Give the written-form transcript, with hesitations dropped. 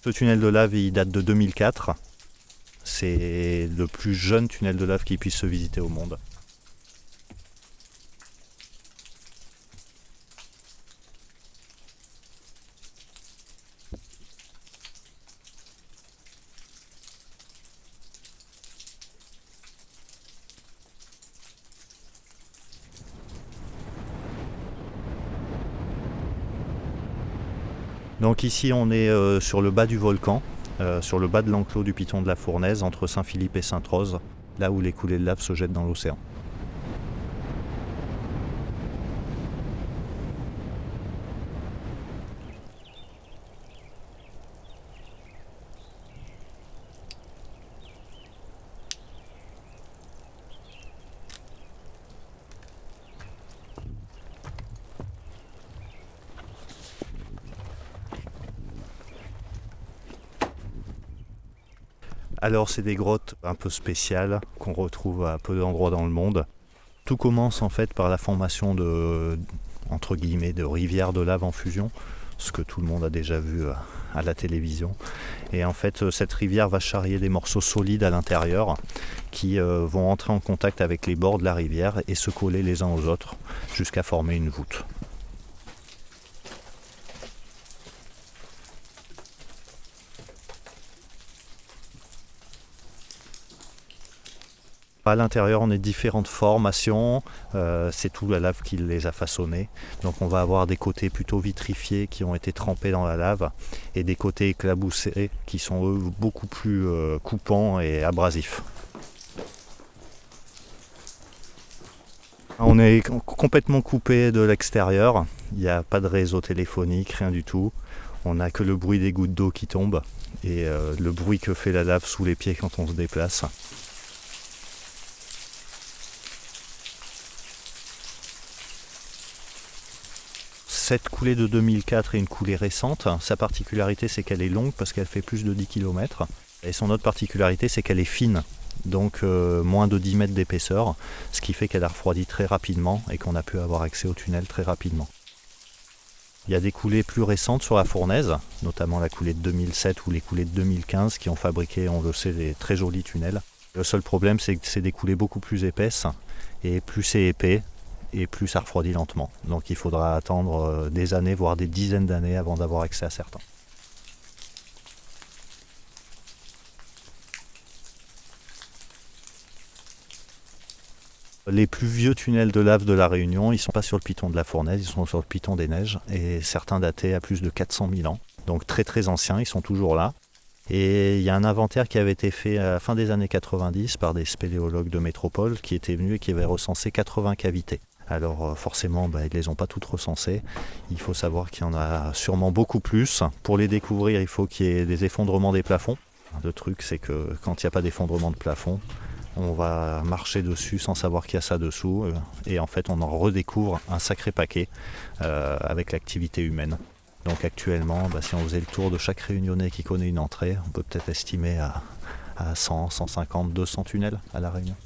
Ce tunnel de lave, il date de 2004. C'est le plus jeune tunnel de lave qui puisse se visiter au monde. Donc ici on est sur le bas du volcan, sur le bas de l'enclos du Piton de la Fournaise, entre Saint-Philippe et Sainte-Rose, là où les coulées de lave se jettent dans l'océan. Alors c'est des grottes un peu spéciales qu'on retrouve à peu d'endroits dans le monde. Tout commence en fait par la formation entre guillemets, de rivières de lave en fusion, ce que tout le monde a déjà vu à la télévision. Et en fait cette rivière va charrier des morceaux solides à l'intérieur qui vont entrer en contact avec les bords de la rivière et se coller les uns aux autres jusqu'à former une voûte. À l'intérieur, on a différentes formations, c'est tout la lave qui les a façonnés. Donc on va avoir des côtés plutôt vitrifiés qui ont été trempés dans la lave et des côtés éclaboussés qui sont eux beaucoup plus coupants et abrasifs. On est complètement coupé de l'extérieur, il n'y a pas de réseau téléphonique, rien du tout. On n'a que le bruit des gouttes d'eau qui tombent et le bruit que fait la lave sous les pieds quand on se déplace. Cette coulée de 2004 est une coulée récente. Sa particularité, c'est qu'elle est longue parce qu'elle fait plus de 10 km. Et son autre particularité, c'est qu'elle est fine, donc moins de 10 mètres d'épaisseur, ce qui fait qu'elle a refroidi très rapidement et qu'on a pu avoir accès au tunnel très rapidement. Il y a des coulées plus récentes sur la Fournaise, notamment la coulée de 2007 ou les coulées de 2015 qui ont fabriqué, on le sait, des très jolis tunnels. Le seul problème, c'est que c'est des coulées beaucoup plus épaisses, et plus c'est épais, et plus ça refroidit lentement. Donc il faudra attendre des années, voire des dizaines d'années avant d'avoir accès à certains. Les plus vieux tunnels de lave de la Réunion, ils ne sont pas sur le Piton de la Fournaise, ils sont sur le Piton des Neiges, et certains datés à plus de 400 000 ans. Donc très très anciens, ils sont toujours là. Et il y a un inventaire qui avait été fait à la fin des années 90 par des spéléologues de métropole qui étaient venus et qui avaient recensé 80 cavités. Alors forcément, ils ne les ont pas toutes recensées. Il faut savoir qu'il y en a sûrement beaucoup plus. Pour les découvrir, il faut qu'il y ait des effondrements des plafonds. Le truc, c'est que quand il n'y a pas d'effondrement de plafond, on va marcher dessus sans savoir qu'il y a ça dessous. Et en fait, on en redécouvre un sacré paquet avec l'activité humaine. Donc actuellement, si on faisait le tour de chaque Réunionnais qui connaît une entrée, on peut peut-être estimer à 100, 150, 200 tunnels à La Réunion.